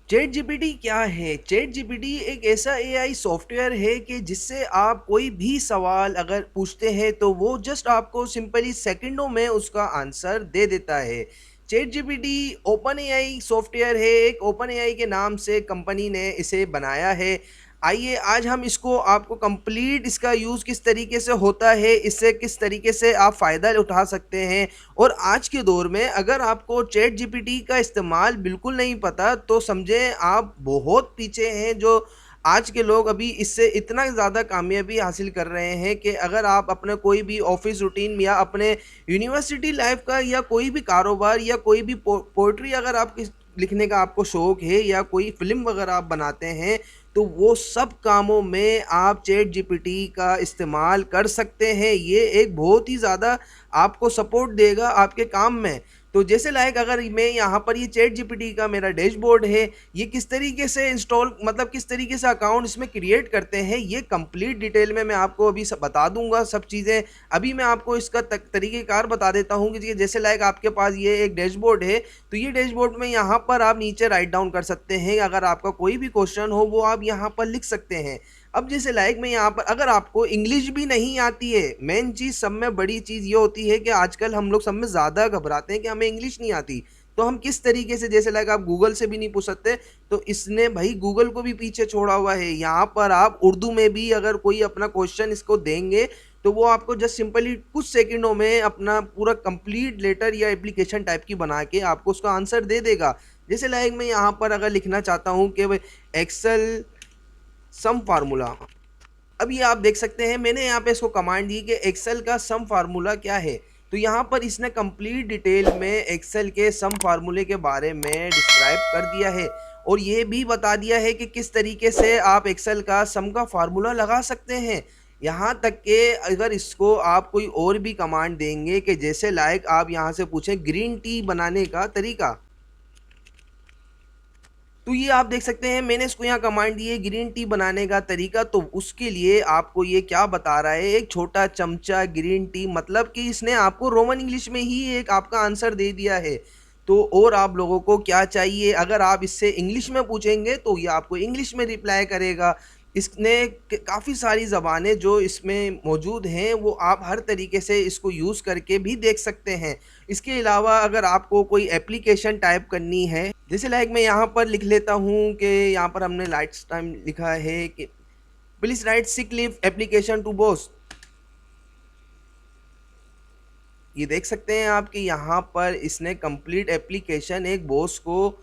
Chat GPT क्या है? Chat GPT एक ऐसा एआई सॉफ्टवेयर है कि जिससे आप कोई भी सवाल अगर पूछते हैं तो वो जस्ट आपको सिंपली सेकंडों में उसका आंसर दे देता है। Chat GPT open AI software है, एक ओपन एआई के नाम से कंपनी ने इसे बनाया है। आइए आज हम इसको आपको कंप्लीट इसका यूज़ किस तरीके से होता है, इससे किस तरीके से आप फ़ायदा उठा सकते हैं। और आज के दौर में अगर आपको चैट जीपीटी का इस्तेमाल बिल्कुल नहीं पता तो समझें आप बहुत पीछे हैं। जो आज के लोग अभी इससे इतना ज़्यादा कामयाबी हासिल कर रहे हैं कि अगर आप अपने कोई भी ऑफिस रूटीन या अपने यूनिवर्सिटी लाइफ का या कोई भी कारोबार या कोई भी पोइट्री अगर आप लिखने का आपको शौक है या कोई फिल्म वगैरह आप बनाते हैं तो वो सब कामों में आप चैट जीपीटी का इस्तेमाल कर सकते हैं। ये एक बहुत ही ज़्यादा आपको सपोर्ट देगा आपके काम में। तो जैसे लाइक अगर मैं यहाँ पर ये चैट जीपीटी का मेरा डैशबोर्ड है, ये किस तरीके से इंस्टॉल मतलब किस तरीके से अकाउंट इसमें क्रिएट करते हैं ये कंप्लीट डिटेल में मैं आपको अभी सब बता दूंगा सब चीज़ें। अभी मैं आपको इसका तरीक़ेकार बता देता हूँ कि जैसे लाइक आपके पास ये एक डैशबोर्ड है, तो ये डैशबोर्ड में यहाँ पर आप नीचे राइट डाउन कर सकते हैं। अगर आपका कोई भी क्वेश्चन हो वो आप यहाँ पर लिख सकते हैं। अब जैसे लाइक मैं यहाँ पर अगर आपको इंग्लिश भी नहीं आती है, मेन चीज़ सब में बड़ी चीज़ ये होती है कि आजकल हम लोग सब में ज़्यादा घबराते हैं कि हमें इंग्लिश नहीं आती, तो हम किस तरीके से जैसे लाइक आप गूगल से भी नहीं पूछ सकते, तो इसने भाई गूगल को भी पीछे छोड़ा हुआ है। यहाँ पर आप उर्दू में भी अगर कोई अपना क्वेश्चन इसको देंगे तो वो आपको जस्ट सिंपली कुछ सेकंडों में अपना पूरा कंप्लीट लेटर या एप्लीकेशन टाइप की बना के आपको उसका आंसर दे देगा। जैसे लाइक मैं यहाँ पर अगर लिखना चाहता हूँ कि एक्सेल सम फार्मूला, अब ये आप देख सकते हैं मैंने यहाँ पे इसको कमांड दी कि एक्सेल का सम फार्मूला क्या है, तो यहाँ पर इसने कंप्लीट डिटेल में एक्सेल के सम फार्मूले के बारे में डिस्क्राइब कर दिया है और ये भी बता दिया है कि किस तरीके से आप एक्सेल का सम का फार्मूला लगा सकते हैं। यहाँ तक कि अगर इसको आप कोई और भी कमांड देंगे कि जैसे लाइक आप यहाँ से पूछें ग्रीन टी बनाने का तरीका, तो ये आप देख सकते हैं मैंने इसको यहाँ कमांड दी है ग्रीन टी बनाने का तरीका। तो उसके लिए आपको ये क्या बता रहा है, एक छोटा चमचा ग्रीन टी, मतलब कि इसने आपको रोमन इंग्लिश में ही एक आपका आंसर दे दिया है। तो और आप लोगों को क्या चाहिए, अगर आप इससे इंग्लिश में पूछेंगे तो ये आपको इंग्लिश में रिप्लाई करेगा। इसने काफ़ी सारी ज़बानें जो इसमें मौजूद हैं वो आप हर तरीके से इसको यूज़ करके भी देख सकते हैं। इसके अलावा अगर आपको कोई एप्लीकेशन टाइप करनी है, जैसे लाइक मैं यहाँ पर लिख लेता हूँ कि यहाँ पर हमने लाइट्स टाइम लिखा है कि please write sick leave application to boss. ये देख सकते हैं आप कि यहाँ पर इसने कंप्लीट एप्लीकेशन एक बॉस को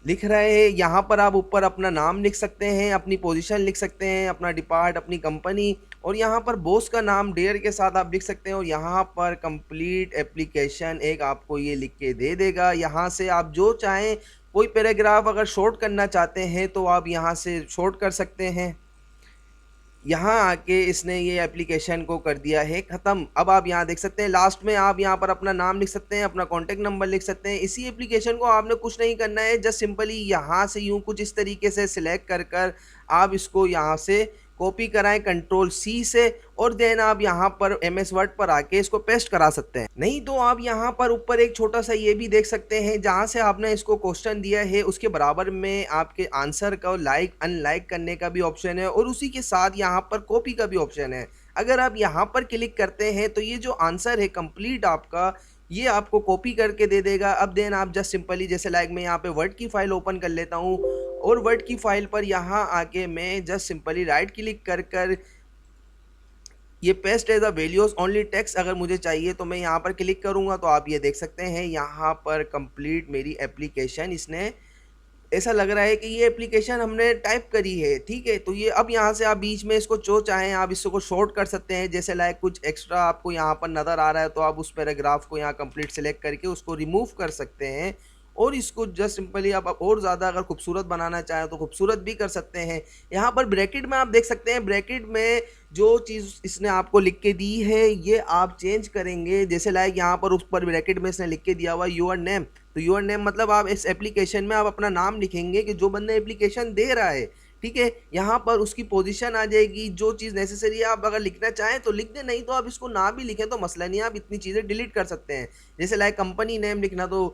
लिख रहे हैं। यहाँ पर आप ऊपर अपना नाम लिख सकते हैं, अपनी पोजीशन लिख सकते हैं, अपना डिपार्ट, अपनी कंपनी, और यहाँ पर बॉस का नाम डेयर के साथ आप लिख सकते हैं और यहाँ पर कंप्लीट एप्लीकेशन एक आपको ये लिख के दे देगा। यहाँ से आप जो चाहें कोई पैराग्राफ अगर शॉर्ट करना चाहते हैं तो आप यहाँ से शॉर्ट कर सकते हैं। यहाँ आके इसने ये एप्लीकेशन को कर दिया है ख़त्म। अब आप यहाँ देख सकते हैं लास्ट में आप यहाँ पर अपना नाम लिख सकते हैं, अपना कॉन्टैक्ट नंबर लिख सकते हैं। इसी एप्लीकेशन को आपने कुछ नहीं करना है, जस्ट सिंपली यहाँ से यूँ कुछ इस तरीके से सिलेक्ट कर कर आप इसको यहाँ से कॉपी कराएं कंट्रोल सी से, और देन आप यहाँ पर एमएस वर्ड पर आके इसको पेस्ट करा सकते हैं। नहीं तो आप यहाँ पर ऊपर एक छोटा सा ये भी देख सकते हैं जहाँ से आपने इसको क्वेश्चन दिया है उसके बराबर में आपके आंसर का लाइक अनलाइक करने का भी ऑप्शन है और उसी के साथ यहाँ पर कॉपी का भी ऑप्शन है। अगर आप यहाँ पर क्लिक करते हैं तो ये जो आंसर है कंप्लीट आपका ये आपको कॉपी करके दे देगा। अब देन आप जस्ट सिंपली जैसे लाइक मैं यहाँ पे वर्ड की फाइल ओपन कर लेता हूँ और वर्ड की फाइल पर यहाँ आके मैं जस्ट सिंपली राइट क्लिक कर कर ये paste as a values only text अगर मुझे चाहिए तो मैं यहाँ पर क्लिक करूँगा तो आप ये देख सकते हैं यहाँ पर कंप्लीट मेरी एप्लीकेशन इसने ऐसा लग रहा है कि ये एप्लीकेशन हमने टाइप करी है। ठीक है, तो ये अब यहाँ से आप बीच में इसको जो चाहें आप इसको शॉर्ट कर सकते हैं। जैसे लाइक कुछ एक्स्ट्रा आपको यहाँ पर नज़र आ रहा है तो आप उस पैराग्राफ को यहाँ कंप्लीट सेलेक्ट करके उसको रिमूव कर सकते हैं और इसको जस्ट सिंपली आप और ज़्यादा अगर खूबसूरत बनाना चाहें तो खूबसूरत भी कर सकते हैं। यहाँ पर ब्रैकेट में आप देख सकते हैं, ब्रैकेट में जो चीज़ इसने आपको लिख के दी है ये आप चेंज करेंगे। जैसे लाइक यहाँ पर उस पर ब्रैकेट में इसने लिख के दिया हुआ योर नेम, तो योर नेम मतलब आप इस एप्लीकेशन में आप अपना नाम लिखेंगे कि जो बंदा एप्लीकेशन दे रहा है। ठीक है, यहाँ पर उसकी पोजीशन आ जाएगी, जो चीज़ नेसेसरी है आप अगर लिखना चाहें तो लिख दें, नहीं तो आप इसको ना भी लिखें तो मसला नहीं है, आप इतनी चीज़ें डिलीट कर सकते हैं। जैसे लाइक कंपनी नेम लिखना तो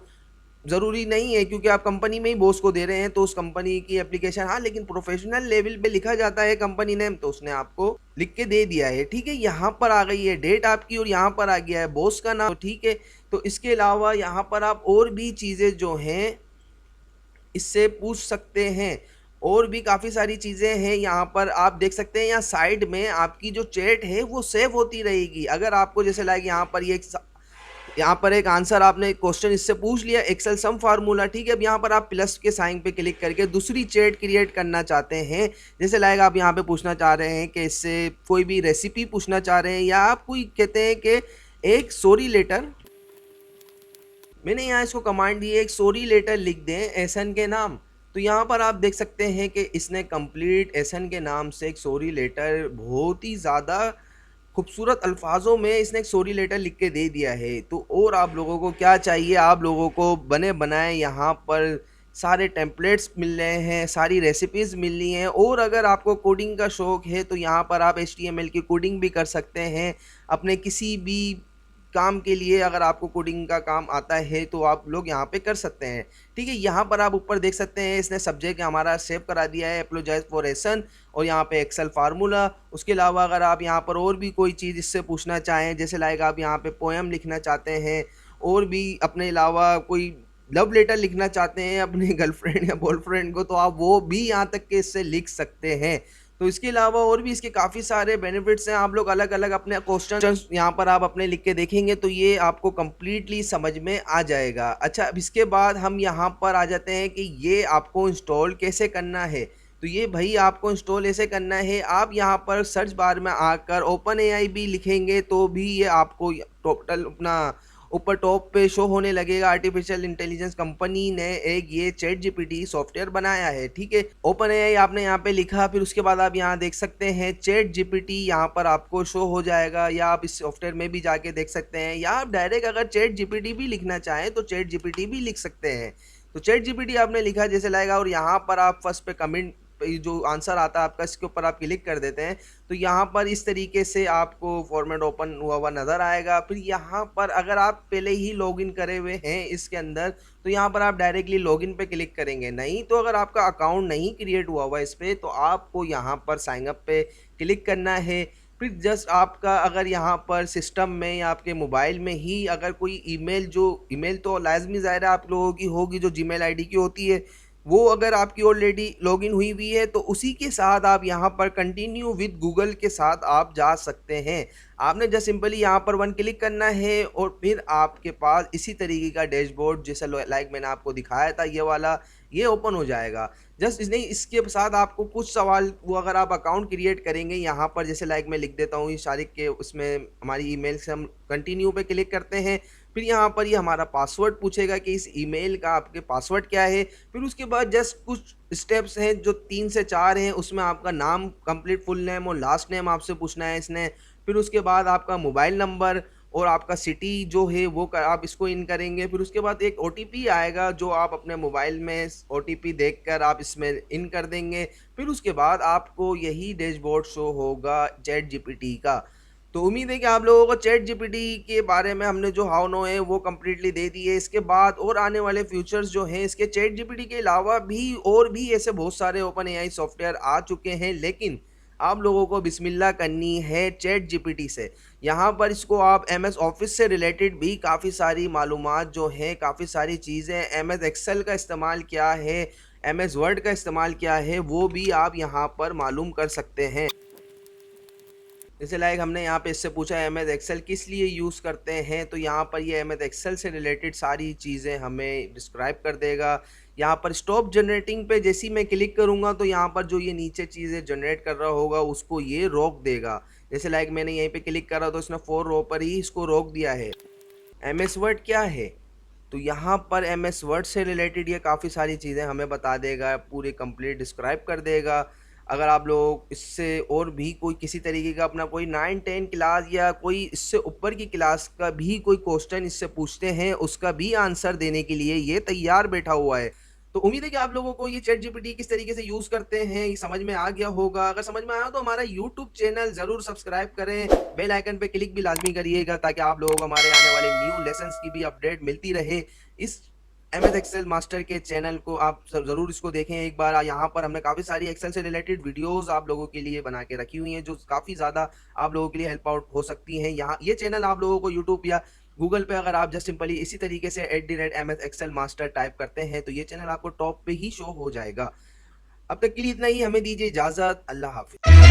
ज़रूरी नहीं है, क्योंकि आप कंपनी में ही बॉस को दे रहे हैं तो उस कंपनी की एप्लीकेशन, हाँ, लेकिन प्रोफेशनल लेवल पे लिखा जाता है कंपनी नेम, तो उसने आपको लिख के दे दिया है, ठीक है। यहाँ पर आ गई है डेट आपकी और यहाँ पर आ गया है बॉस का नाम, तो ठीक है। तो इसके अलावा यहाँ पर आप और भी चीज़ें जो हैं इससे पूछ सकते हैं, और भी काफ़ी सारी चीज़ें हैं। यहाँ पर आप देख सकते हैं, यहाँ साइड में आपकी जो चैट है वो सेव होती रहेगी। अगर आपको जैसे लाइक यहाँ पर एक आंसर, आपने क्वेश्चन इससे पूछ लिया, एक्सेल सम फार्मूला, ठीक है। अब यहाँ पर आप प्लस के साइन पे क्लिक करके दूसरी चैट क्रिएट करना चाहते हैं, जैसे लाइक आप यहाँ पे पूछना चाह रहे हैं कि इससे कोई भी रेसिपी पूछना चाह रहे हैं, या आप कोई कहते हैं कि एक सॉरी लेटर, मैंने यहाँ इसको कमांड दी है एक सॉरी लेटर लिख दें एसन के नाम। तो यहाँ पर आप देख सकते हैं कि इसने कंप्लीट एसन के नाम से एक सॉरी लेटर बहुत ही ज़्यादा खूबसूरत अल्फाजों में इसने एक सॉरी लेटर लिख के दे दिया है। तो और आप लोगों को क्या चाहिए, आप लोगों को बने बनाए यहाँ पर सारे टेम्पलेट्स मिल रहे हैं, सारी रेसिपीज़ मिल रही हैं, और अगर आपको कोडिंग का शौक़ है तो यहाँ पर आप HTML की कोडिंग भी कर सकते हैं अपने किसी भी काम के लिए। अगर आपको कोडिंग का काम आता है तो आप लोग यहाँ पे कर सकते हैं, ठीक है। यहाँ पर आप ऊपर देख सकते हैं इसने सब्जेक्ट हमारा सेव करा दिया है अपोलोजाइज फॉर एसन, और यहाँ पे एक्सेल फार्मूला। उसके अलावा अगर आप यहाँ पर और भी कोई चीज़ इससे पूछना चाहें, जैसे लाइक आप यहाँ पे पोएम लिखना चाहते हैं, और भी अपने अलावा कोई लव लेटर लिखना चाहते हैं अपने गर्लफ्रेंड या बॉयफ्रेंड को, तो आप वो भी यहाँ तक के इससे लिख सकते हैं। तो इसके अलावा और भी इसके काफ़ी सारे बेनिफिट्स हैं। आप लोग अलग अलग अपने क्वेश्चन यहाँ पर आप अपने लिख के देखेंगे तो ये आपको कम्प्लीटली समझ में आ जाएगा। अच्छा, अब इसके बाद हम यहाँ पर आ जाते हैं कि ये आपको इंस्टॉल कैसे करना है। तो ये भाई आपको इंस्टॉल ऐसे करना है, आप यहाँ पर सर्च बार में आकर ओपन एआई भी लिखेंगे तो भी ये आपको टोटल अपना ऊपर टॉप पे शो होने लगेगा। आर्टिफिशियल इंटेलिजेंस कंपनी ने एक ये चैट जीपीटी सॉफ्टवेयर बनाया है, ठीक है। ओपन एआई आपने यहाँ पे लिखा, फिर उसके बाद आप यहाँ देख सकते हैं चैट जीपीटी यहाँ पर आपको शो हो जाएगा, या आप इस सॉफ्टवेयर में भी जाके देख सकते हैं, या आप डायरेक्ट अगर चैट जीपीटी भी लिखना चाहें तो चैट जीपीटी भी लिख सकते हैं। तो चैट जीपीटी आपने लिखा जैसे लाएगा, और यहाँ पर आप फर्स्ट पे कमेंट जो आंसर आता है आपका, इसके ऊपर आप क्लिक कर देते हैं तो यहाँ पर इस तरीके से आपको फॉर्मेट ओपन हुआ हुआ नज़र आएगा। फिर यहाँ पर अगर आप पहले ही लॉगिन करे हुए हैं इसके अंदर, तो यहाँ पर आप डायरेक्टली लॉगिन पे क्लिक करेंगे। नहीं तो अगर आपका अकाउंट नहीं क्रिएट हुआ हुआ इस पर, तो आपको यहाँ पर साइन अप पे क्लिक करना है। फिर जस्ट आपका अगर यहाँ पर सिस्टम में या आपके मोबाइल में ही अगर कोई ईमेल तो लाजमी ज़ाहिर है आप लोगों की होगी जो जीमेल आईडी की होती है, वो अगर आपकी ऑलरेडी लॉगिन हुई हुई है तो उसी के साथ आप यहाँ पर कंटिन्यू विद गूगल के साथ आप जा सकते हैं। आपने जस्ट सिंपली यहाँ पर वन क्लिक करना है और फिर आपके पास इसी तरीके का डैशबोर्ड जैसा लाइक मैंने आपको दिखाया था ये वाला, ये ओपन हो जाएगा। जस्ट नहीं, इसके साथ आपको कुछ सवाल, वो अगर आप अकाउंट क्रिएट करेंगे यहाँ पर, जैसे लाइक मैं लिख देता हूँ ये शारिक के उसमें हमारी ईमेल से हम कंटिन्यू पे क्लिक करते हैं। फिर यहाँ पर ये हमारा पासवर्ड पूछेगा कि इस ईमेल का आपके पासवर्ड क्या है। फिर उसके बाद जस्ट कुछ स्टेप्स हैं जो 3 से 4 हैं, उसमें आपका नाम, कंप्लीट फुल नेम और लास्ट नेम आपसे पूछना है इसने। फिर उसके बाद आपका मोबाइल नंबर और आपका सिटी जो है वो आप इसको इन करेंगे। फिर उसके बाद एक ओटीपी आएगा जो आप अपने मोबाइल में ओटीपी देखकर आप इसमें इन कर देंगे। फिर उसके बाद आपको यही डैशबोर्ड शो होगा चैट जीपीटी का। तो उम्मीद है कि आप लोगों को चैट जीपीटी के बारे में हमने जो हाउ नो है वो कम्प्लीटली दे दी है। इसके बाद और आने वाले फ्यूचर्स जो हैं इसके चैट जीपीटी के अलावा भी और भी ऐसे बहुत सारे ओपन एआई सॉफ्टवेयर आ चुके हैं, लेकिन आप लोगों को बिस्मिल्लाह करनी है चैट जीपीटी से। यहाँ पर इसको आप एमएस ऑफिस से रिलेटेड भी काफ़ी सारी मालूमात जो हैं, काफ़ी सारी चीज़ें, एमएस एक्सेल का इस्तेमाल क्या है, एमएस वर्ड का इस्तेमाल क्या है, वो भी आप यहाँ पर मालूम कर सकते हैं। जैसे लाइक हमने यहाँ पे इससे पूछा एमएस एक्सेल किस लिए यूज़ करते हैं, तो यहाँ पर ये एमएस एक्सेल से रिलेटेड सारी चीज़ें हमें डिस्क्राइब कर देगा। यहाँ पर स्टॉप जनरेटिंग पे जैसे ही मैं क्लिक करूँगा तो यहाँ पर जो ये नीचे चीज़ें जनरेट कर रहा होगा उसको ये रोक देगा। जैसे लाइक मैंने यहीं पे क्लिक करा तो इसने 4 रो पर ही इसको रोक दिया है। एमएस वर्ड क्या है, तो यहाँ पर एमएस वर्ड से रिलेटेड ये काफ़ी सारी चीज़ें हमें बता देगा, पूरी कंप्लीट डिस्क्राइब कर देगा। अगर आप लोग इससे और भी कोई किसी तरीके का अपना कोई 9-10 क्लास या कोई इससे ऊपर की क्लास का भी कोई क्वेश्चन इससे पूछते हैं, उसका भी आंसर देने के लिए ये तैयार बैठा हुआ है। तो उम्मीद है कि आप लोगों को ये चैट जीपीटी किस तरीके से यूज़ करते हैं ये समझ में आ गया होगा। अगर समझ में आया तो हमारा यूट्यूब चैनल ज़रूर सब्सक्राइब करें, बेल आइकन पे क्लिक भी लाजमी करिएगा ताकि आप लोगों को हमारे आने वाले न्यू लेसन्स की भी अपडेट मिलती रहे। इस एमएस एक्सेल मास्टर के चैनल को आप ज़रूर इसको देखें एक बार। यहाँ पर हमने काफ़ी सारी एक्सेल से रिलेटेड वीडियोस आप लोगों के लिए बना के रखी हुई हैं, जो काफ़ी ज़्यादा आप लोगों के लिए हेल्प आउट हो सकती हैं। यहाँ ये चैनल आप लोगों को यूट्यूब या गूगल पे अगर आप जस्ट सिंपली इसी तरीके से @एमएस एक्सेल मास्टर टाइप करते हैं, तो ये चैनल आपको टॉप पे ही शो हो जाएगा। अब तक के लिए इतना ही, हमें दीजिए इजाज़त। अल्लाह हाफ़िज़।